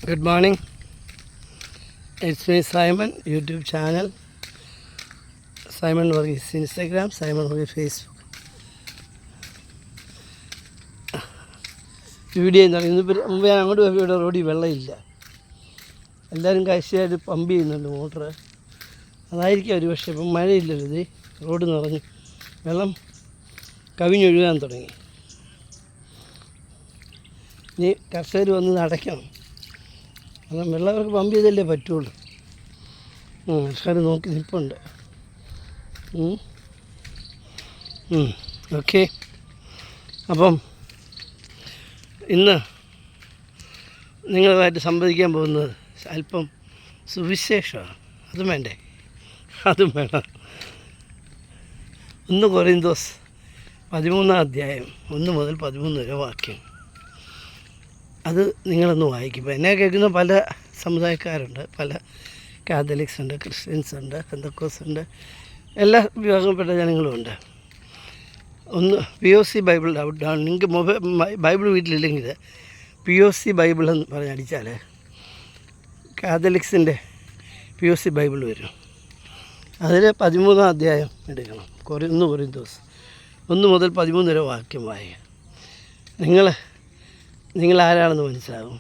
Good morning. It's me Simon, YouTube channel. Simon Varghese Instagram, Simon Varghese Facebook. Video എന്താണ് ഇന്നിപ്പോൾ മുമ്പ് ഞാൻ അങ്ങോട്ട് പോയപ്പോൾ ഇവിടെ റോഡിൽ വെള്ളമില്ല. എല്ലാവരും കാഴ്ചയായിട്ട് പമ്പ് ചെയ്യുന്നുണ്ട് മോട്ടർ. അതായിരിക്കും ഒരു പക്ഷേ ഇപ്പം മഴയില്ലല്ലോ. ഇത് റോഡ് നിറഞ്ഞു, വെള്ളം കവിഞ്ഞൊഴുകാൻ തുടങ്ങി. ഇനി കർഷകർ വന്ന് അടയ്ക്കണം. കാരണം വെള്ളം അവർക്ക് പമ്പ് ചെയ്തല്ലേ പറ്റുള്ളൂ. കർഷകർ നോക്കി നിൽപ്പുണ്ട്. ഓക്കെ, അപ്പം ഇന്ന് നിങ്ങളുമായിട്ട് സംവദിക്കാൻ പോകുന്നത് അല്പം സുവിശേഷമാണ്. അതും വേണ്ടേ? അതും വേണം. 1 കൊരിന്തോസ് 13-ാം അധ്യായം 1 മുതൽ 13 വരെ വാക്യം. അത് നിങ്ങളൊന്ന് വായിക്കും. ഇപ്പോൾ എന്നെ കേൾക്കുന്ന പല സമുദായക്കാരുണ്ട്, പല കാത്തലിക്സ് ഉണ്ട്, ക്രിസ്ത്യൻസ് ഉണ്ട്, പെന്തക്കോസ് ഉണ്ട്, എല്ലാ വിഭാഗപ്പെട്ട ജനങ്ങളുമുണ്ട്. ഒന്ന് POC ബൈബിൾ ഡൗൺ. നിങ്ങൾക്ക് ബൈബിൾ വീട്ടിലില്ലെങ്കിൽ POC ബൈബിൾ എന്ന് പറഞ്ഞടിച്ചാൽ കാത്തലിക്സിൻ്റെ POC ബൈബിൾ വരും. അതിൽ 13-ാം അധ്യായം എടുക്കണം. 1 കൊരിന്തോസ് 1 മുതൽ 13 വരെ വാക്യം വായിക്കുക. നിങ്ങൾ ആരാണെന്ന് മനസ്സിലാകും.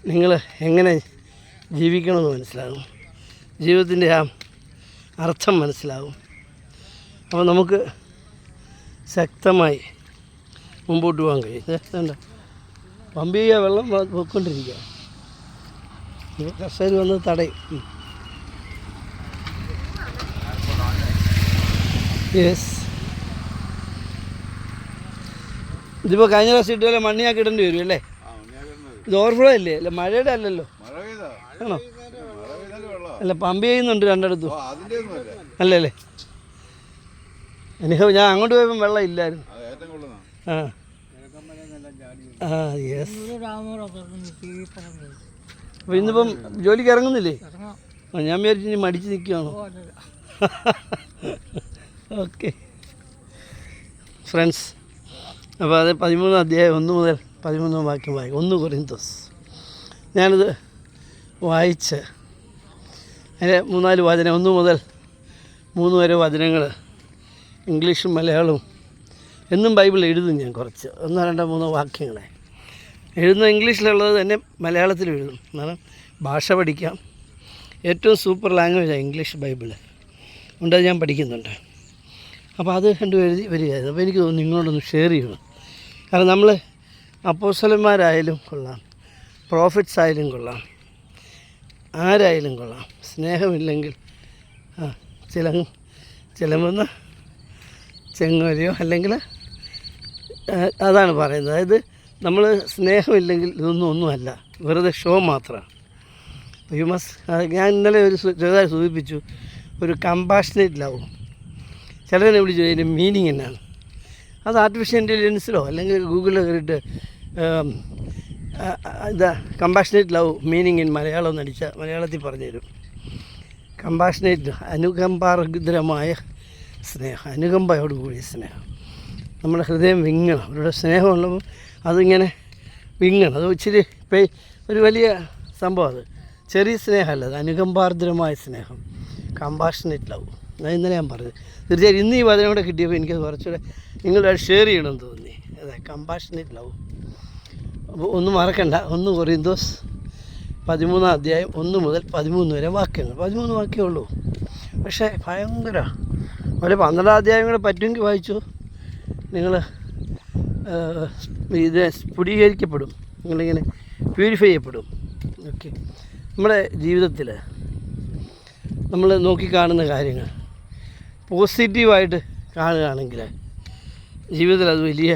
നിങ്ങൾ എങ്ങനെ ജീവിക്കണമെന്ന് മനസ്സിലാകും. ജീവിതത്തിൻ്റെ ആ അർത്ഥം മനസ്സിലാകും. അപ്പോൾ നമുക്ക് ശക്തമായി മുമ്പോട്ട് പോകാൻ കഴിയും. വേണ്ട പമ്പ് ചെയ്യുക, വെള്ളം പോയിക്കൊണ്ടിരിക്കുക. ഇപ്പോൾ കർഷകർ വന്ന് തടയും. യെസ്, ഇതിപ്പോൾ കഴിഞ്ഞ പ്രാവശ്യം ഇട്ടുപോലെ മണ്ണിയാക്കി ഇടേണ്ടി വരും അല്ലേ? ഇത് ഓവർഫ്ലോ അല്ലേ? അല്ല മഴയുടെ അല്ലല്ലോ, ആണോ? അല്ല പമ്പ് ചെയ്യുന്നുണ്ട് രണ്ടിടത്തും അല്ലേ? എനിക്ക് ഞാൻ അങ്ങോട്ട് പോയപ്പോൾ വെള്ളം ഇല്ലായിരുന്നു. യെസ്. അപ്പോൾ ഇന്നിപ്പം ജോലിക്ക് ഇറങ്ങുന്നില്ലേ? ഞാൻ വിചാരിച്ചു ഇനി മടിച്ച് നിൽക്കുകയാണോ? ഓക്കെ ഫ്രണ്ട്സ്, അപ്പോൾ അത് 13-ാം അധ്യായം 1 മുതൽ 13 വാക്യം വായിക്കും. 1 കൊരിന്തോസ്. ഞാനിത് വായിച്ച് അതിൻ്റെ 3-4 വചനം, 1 മുതൽ 3 വരെ വചനങ്ങൾ ഇംഗ്ലീഷും മലയാളവും എന്നും ബൈബിൾ എഴുതും. ഞാൻ കുറച്ച് 1, 2, 3 വാക്യങ്ങളെ എഴുതുന്ന ഇംഗ്ലീഷിലുള്ളത് തന്നെ മലയാളത്തിൽ എഴുതും. കാരണം ഭാഷ പഠിക്കാം. ഏറ്റവും സൂപ്പർ ലാംഗ്വേജാണ് ഇംഗ്ലീഷ് ബൈബിൾ. ഉണ്ടത് ഞാൻ പഠിക്കുന്നുണ്ട്. അപ്പോൾ അത് കണ്ടു എഴുതി വരികയായിരുന്നു. അപ്പോൾ എനിക്ക് തോന്നുന്നു നിങ്ങളോടൊന്ന് ഷെയർ ചെയ്യണം. കാരണം നമ്മൾ അപ്പോസ്തലന്മാരായാലും കൊള്ളാം, പ്രോഫിറ്റ്സ് ആയാലും കൊള്ളാം, ആരായാലും കൊള്ളാം, സ്നേഹമില്ലെങ്കിൽ ചിലമെന്ന് ചെങ്ങോലയോ അല്ലെങ്കിൽ അതാണ് പറയുന്നത്. അതായത് നമ്മൾ സ്നേഹമില്ലെങ്കിൽ ഒന്നുമല്ല, വെറുതെ ഷോ മാത്രമാണ്. ഞാൻ ഇന്നലെ ചെറുതായി സൂചിപ്പിച്ചു, ഒരു കമ്പാഷനേറ്റ് ലവ്. ചിലരെ വിളിച്ചു അതിൻ്റെ മീനിങ് എന്നാണ്. അത് ആർട്ടിഫിഷ്യൽ ഇൻ്റലിജൻസിലോ അല്ലെങ്കിൽ ഗൂഗിളിൽ കയറിയിട്ട് compassionate love meaning in Malayalam എന്ന് അടിച്ചാൽ മലയാളത്തിൽ പറഞ്ഞു തരും. കമ്പാഷനേറ്റ്, അനുകമ്പാർദ്രമായ സ്നേഹം, അനുകമ്പയോട് കൂടിയ സ്നേഹം. നമ്മുടെ ഹൃദയം വിങ്ങണം. അവരുടെ സ്നേഹമുള്ളപ്പോൾ അതിങ്ങനെ വിങ്ങണം. അത് ഇച്ചിരി ഒരു വലിയ സംഭവം. അത് ചെറിയ സ്നേഹമല്ല, അത് അനുകമ്പാർദ്രമായ സ്നേഹം, കമ്പാഷനേറ്റ് ലവ്. ഞാൻ ഇന്നലെ ഞാൻ പറഞ്ഞത്. തീർച്ചയായും ഇന്ന് ഈ വചനം കൂടെ കിട്ടിയപ്പോൾ എനിക്കത് കുറച്ചുകൂടെ നിങ്ങളോട് ഷെയർ ചെയ്യണമെന്ന് തോന്നി. അതെ, കമ്പാഷനേറ്റ് ലവ്. അപ്പോൾ ഒന്നും മറക്കണ്ട. 1 കൊരിന്തോസ് 13-ാം അധ്യായം 1 മുതൽ 13 വരെ വാക്യങ്ങൾ. 13 വാക്യമേ ഉള്ളൂ, പക്ഷേ ഭയങ്കര അതുപോലെ 12-ാം അധ്യായം കൂടെ പറ്റുമെങ്കിൽ വായിച്ചു. നിങ്ങൾ ഇത് പുടീകരിക്കപ്പെടും, നിങ്ങളിങ്ങനെ പ്യൂരിഫൈ ചെയ്യപ്പെടും. ഓക്കെ, നമ്മുടെ ജീവിതത്തിൽ നമ്മൾ നോക്കിക്കാണുന്ന കാര്യങ്ങൾ പോസിറ്റീവായിട്ട് കാണുകയാണെങ്കിൽ ജീവിതത്തിൽ അത് വലിയ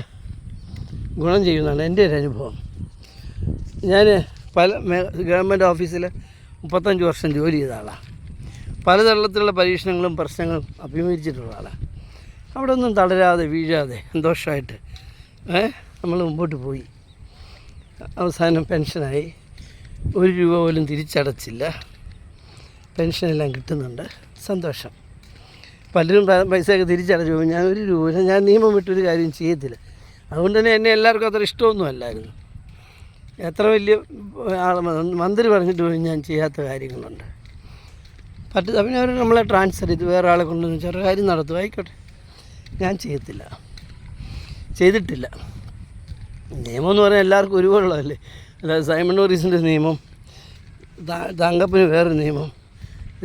ഗുണം ചെയ്യുന്നതാണ് എൻ്റെ ഒരു അനുഭവം. ഞാൻ പല ഗവൺമെൻറ് ഓഫീസിൽ 35 വർഷം ജോലി ചെയ്ത ആളാണ്. പലതരത്തിലുള്ള പരീക്ഷണങ്ങളും പ്രശ്നങ്ങളും അഭിമുഖീകരിച്ചിട്ടുള്ള ആളാണ്. അവിടെ ഒന്നും തളരാതെ വീഴാതെ സന്തോഷമായിട്ട് നമ്മൾ മുമ്പോട്ട് പോയി. അവസാനം പെൻഷനായി. 1 രൂപ പോലും തിരിച്ചടച്ചില്ല. പെൻഷനെല്ലാം കിട്ടുന്നുണ്ട്, സന്തോഷം. പലരും പൈസയൊക്കെ തിരിച്ചടച്ചു പോകും. ഞാൻ 1 രൂപ, ഞാൻ നിയമം വിട്ടൊരു കാര്യം ചെയ്യത്തില്ല. അതുകൊണ്ട് തന്നെ എന്നെ എല്ലാവർക്കും അത്ര ഇഷ്ടമൊന്നും അല്ലായിരുന്നു. എത്ര വലിയ ആൾ മന്ത്രി പറഞ്ഞിട്ട് പോലും ഞാൻ ചെയ്യാത്ത കാര്യങ്ങളുണ്ട്. പിന്നെ അവർ നമ്മളെ ട്രാൻസ്ഫർ ചെയ്ത് വേറെ ആളെ കൊണ്ടുവന്ന് ചെറിയ കാര്യം നടത്തും, ആയിക്കോട്ടെ. ഞാൻ ചെയ്തിട്ടില്ല. നിയമം എന്ന് പറഞ്ഞാൽ എല്ലാവർക്കും ഒരുപോലുള്ളതല്ലേ. അതായത് സൈമൺ മോറിസിൻ്റെ നിയമം, തങ്കപ്പന് വേറൊരു നിയമം,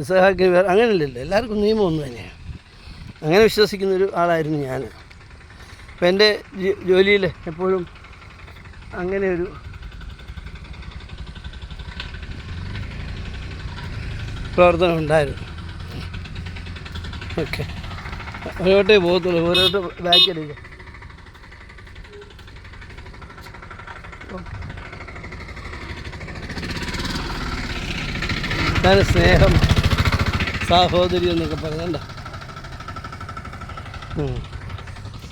ഇസഹാക്കിന് വേറെ, അങ്ങനെയല്ലല്ലോ. എല്ലാവർക്കും നിയമം ഒന്ന് തന്നെയാണ്. അങ്ങനെ വിശ്വസിക്കുന്നൊരു ആളായിരുന്നു ഞാൻ. അപ്പം എൻ്റെ ജോലിയിൽ എപ്പോഴും അങ്ങനെ ഒരു പ്രവർത്തനം ഉണ്ടായിരുന്നു. ഓക്കെ, ഓരോട്ടേ പോകത്തുള്ളൂ, ഓരോട്ട് ബാക്ക് അടിക്കുക. ഞാൻ സ്നേഹം, സാഹോദരി എന്നൊക്കെ പറഞ്ഞണ്ട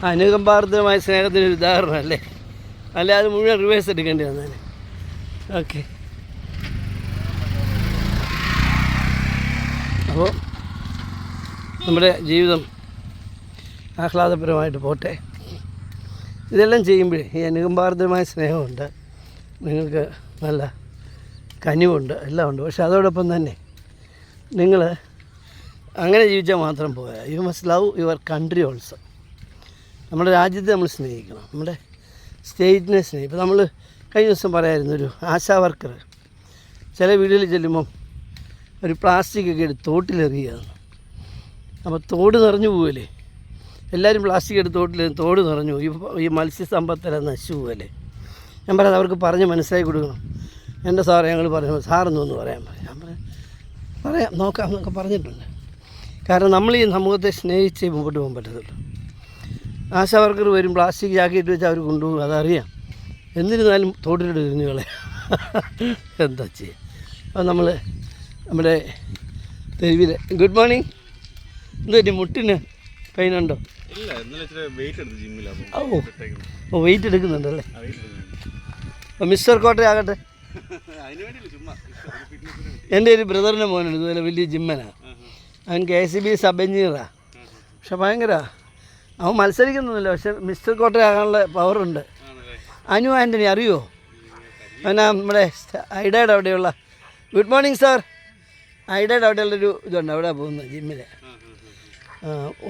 അനുകമ്പാർദ്രമായ സ്നേഹത്തിനൊരു ഉദാഹരണമല്ലേ. അല്ലെ അത് മുഴുവൻ റിവേഴ്സ് എടുക്കേണ്ടി വന്നേനെ. ഓക്കെ, അപ്പോൾ നമ്മുടെ ജീവിതം ആഹ്ലാദപരമായിട്ട് പോട്ടെ. ഇതെല്ലാം ചെയ്യുമ്പോഴേ ഈ അനുകമ്പാർദ്രമായ സ്നേഹമുണ്ട്, നിങ്ങൾക്ക് നല്ല കനിവുണ്ട്, എല്ലാം ഉണ്ട്. പക്ഷെ അതോടൊപ്പം തന്നെ നിങ്ങൾ അങ്ങനെ ജീവിച്ചാൽ മാത്രം പോരാ. You must love your country also. നമ്മുടെ രാജ്യത്തെ നമ്മൾ സ്നേഹിക്കണം, നമ്മുടെ സ്റ്റേറ്റിനെ സ്നേഹിക്കും. ഇപ്പോൾ നമ്മൾ കഴിഞ്ഞ ദിവസം പറയായിരുന്നു, ഒരു ആശാ വർക്കർ ചില വീടുകളിൽ ചെല്ലുമ്പം ഒരു പ്ലാസ്റ്റിക്കൊക്കെ എടുത്ത് തോട്ടിലെറിയുകയാണ്. അപ്പോൾ തോട് നിറഞ്ഞു പോവുമല്ലേ, എല്ലാവരും പ്ലാസ്റ്റിക് എടുത്ത് തോട് നിറഞ്ഞു പോകും. ഈ മത്സ്യസമ്പത്തെല്ലാം നശിച്ചു പോവല്ലേ. ഞാൻ പറയുന്നത് അവർക്ക് പറഞ്ഞ് മനസ്സിലാക്കി കൊടുക്കണം. എൻ്റെ സാറേ ഞങ്ങൾ പറഞ്ഞു, സാറൊന്നും പറയാൻ പറയും. ഞാൻ പറയാം നോക്കാം എന്നൊക്കെ പറഞ്ഞിട്ടുണ്ട്. കാരണം നമ്മൾ ഈ സമൂഹത്തെ സ്നേഹിച്ചേ മുമ്പോട്ട് പോകാൻ പറ്റത്തുള്ളൂ. ആശാ വർക്കർ വരും, പ്ലാസ്റ്റിക് ജാക്കറ്റ് വെച്ച് അവർ കൊണ്ടുപോകും, അതറിയാം. എന്നിരുന്നാലും തോട്ടിലിട്ട് എറിഞ്ഞുകളെ എന്താ ചെയ്യുക. അപ്പോൾ നമ്മൾ നമ്മുടെ തെരുവിൽ ഗുഡ് മോർണിംഗ്, എന്താ മുട്ടിന് പെയിനുണ്ടോ? ഓ വെയിറ്റ് എടുക്കുന്നുണ്ടല്ലേ. അപ്പോൾ മിസ്റ്റർ കോട്ടയാകട്ടെ. എൻ്റെ ഒരു ബ്രദറിൻ്റെ മോനുണ്ട്, ഇതുപോലെ വലിയ ജിമ്മനാണ്. അവൻ KCB സബ് എഞ്ചിനീയറാണ്. പക്ഷെ ഭയങ്കര അവൻ മത്സരിക്കുന്നൊന്നുമില്ല, പക്ഷെ മിസ്റ്റർ കോട്ടയാകാനുള്ള പവറുണ്ട്. അനു ആൻ്റണി അറിയുമോ? അവനാ നമ്മുടെ ഐഡയുടെ അവിടെയുള്ള ഗുഡ് മോർണിംഗ് സാർ, ഐഡയുടെ അവിടെയുള്ളൊരു ഇതുണ്ട്, അവിടെ പോകുന്നത് ജിമ്മിൽ.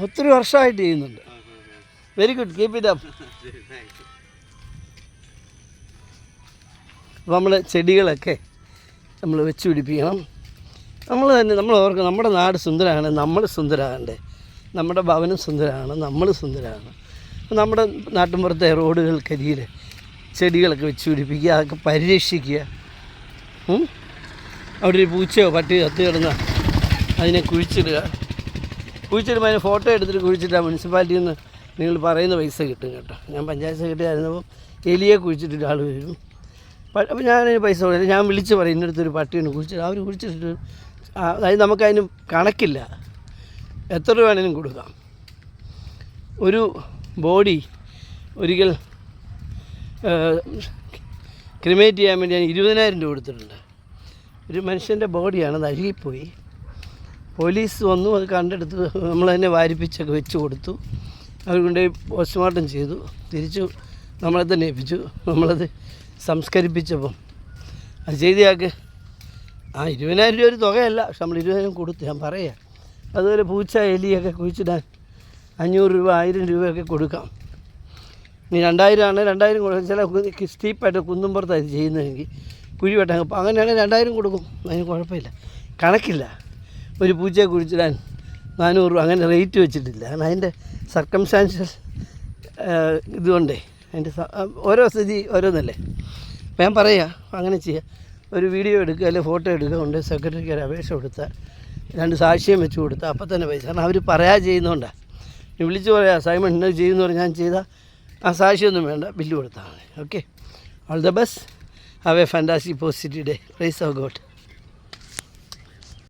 ഒത്തിരി വർഷമായിട്ട് ചെയ്യുന്നുണ്ട്. Very good, keep it up. അപ്പോൾ നമ്മൾ ചെടികളൊക്കെ നമ്മൾ വെച്ച് പിടിപ്പിക്കണം. നമ്മൾ ഓർക്കണം, നമ്മുടെ നാട് സുന്ദരമാണ്, നമ്മൾ സുന്ദരമാകണ്ടേ. നമ്മുടെ ഭവനം സുന്ദരമാണ്, നമ്മൾ സുന്ദരമാണ്. നമ്മുടെ നാട്ടിൻപുറത്തെ റോഡുകൾക്കരികിൽ ചെടികളൊക്കെ വെച്ച് പിടിപ്പിക്കുക, അതൊക്കെ പരിരക്ഷിക്കുക. അവിടെ ഒരു പൂച്ചയോ പട്ടിയോ കത്തി കിടന്നാൽ അതിനെ കുഴിച്ചിടുക. കുഴിച്ചിടുമ്പോൾ അതിന് ഫോട്ടോ എടുത്തിട്ട് കുഴിച്ചിട്ടാൽ മുനിസിപ്പാലിറ്റിയിൽ നിന്ന് നിങ്ങൾ പറയുന്ന പൈസ കിട്ടും കേട്ടോ. ഞാൻ പഞ്ചായത്ത് സെക്രട്ടറി ആയിരുന്നപ്പോൾ എലിയെ കുഴിച്ചിട്ടിട്ട് ആൾ വരും. അപ്പോൾ ഞാനതിന് പൈസ കൊടുക്കില്ല. ഞാൻ വിളിച്ച് പറയും ഇന്നടുത്തൊരു പട്ടിയാണ് കുഴിച്ചിട്ട്, അവർ കുഴിച്ചിട്ട് അതായത് നമുക്കതിന് കണക്കില്ല, എത്ര രൂപ വേണമെങ്കിലും കൊടുക്കാം. ഒരു ബോഡി ഒരിക്കൽ ക്രിമേറ്റ് ചെയ്യാൻ വേണ്ടി ഞാൻ 20,000 രൂപ കൊടുത്തിട്ടുണ്ട്. ഒരു മനുഷ്യൻ്റെ ബോഡിയാണ്, അത് അഴുകിപ്പോയി. പോലീസ് വന്നു, അത് കണ്ടെടുത്ത് നമ്മൾ തന്നെ വാരിപ്പിച്ചൊക്കെ വെച്ച് കൊടുത്തു. അവർ കൊണ്ടുപോയി പോസ്റ്റ്മോർട്ടം ചെയ്തു, തിരിച്ചു നമ്മളെ തന്നെ ഏൽപ്പിച്ചു. നമ്മളത് സംസ്കരിപ്പിച്ചപ്പം അത് ചെയ്തയാൾക്ക് 20,000 രൂപ ഒരു തുകയല്ല, പക്ഷെ നമ്മൾ 20,000 കൊടുത്തു. ഞാൻ പറയാം, അതുപോലെ പൂച്ച എലിയൊക്കെ കുഴിച്ചിടാൻ 500 രൂപ 1000 രൂപയൊക്കെ കൊടുക്കാം. ഇനി 2000 ആണ്, 2000 കൊടുക്കും. ചില സ്റ്റീപ്പായിട്ട് കുന്നുംപുറത്താണ് ഇത് ചെയ്യുന്നതെങ്കിൽ കുഴി വെട്ടാൻ, അപ്പോൾ അങ്ങനെയാണെങ്കിൽ 2000 കൊടുക്കും, അതിന് കുഴപ്പമില്ല. കണക്കില്ല. ഒരു പൂച്ചയെ കുഴിച്ചിടാൻ 400 രൂപ അങ്ങനെ റേറ്റ് വെച്ചിട്ടില്ല. കാരണം അതിൻ്റെ സർക്കംസ്റ്റാൻഷ്യൽ ഇതുകൊണ്ടേ അതിൻ്റെ ഓരോ സ്ഥിതി ഓരോന്നല്ലേ. അപ്പോൾ ഞാൻ പറയാം അങ്ങനെ ചെയ്യുക. ഒരു വീഡിയോ എടുക്കുക, അല്ലെങ്കിൽ ഫോട്ടോ എടുക്കുക, കൊണ്ട് സെക്രട്ടറിക്ക് ഒരു അപേക്ഷ കൊടുത്താൽ 2 സാക്ഷ്യം വെച്ച് കൊടുത്താൽ അപ്പം തന്നെ പൈസ. കാരണം അവർ പറയാതെ ചെയ്യുന്നതുകൊണ്ടാണ്. നീ വിളിച്ച് പറയാം സൈമൺ ഇന്നത് ചെയ്യുമെന്ന് പറഞ്ഞാൽ ഞാൻ ചെയ്താൽ ആ സാക്ഷ്യമൊന്നും വേണ്ട, ബില്ല് കൊടുത്താൽ മതി. Okay, all the best, have a fantastic positive day. Praise of God.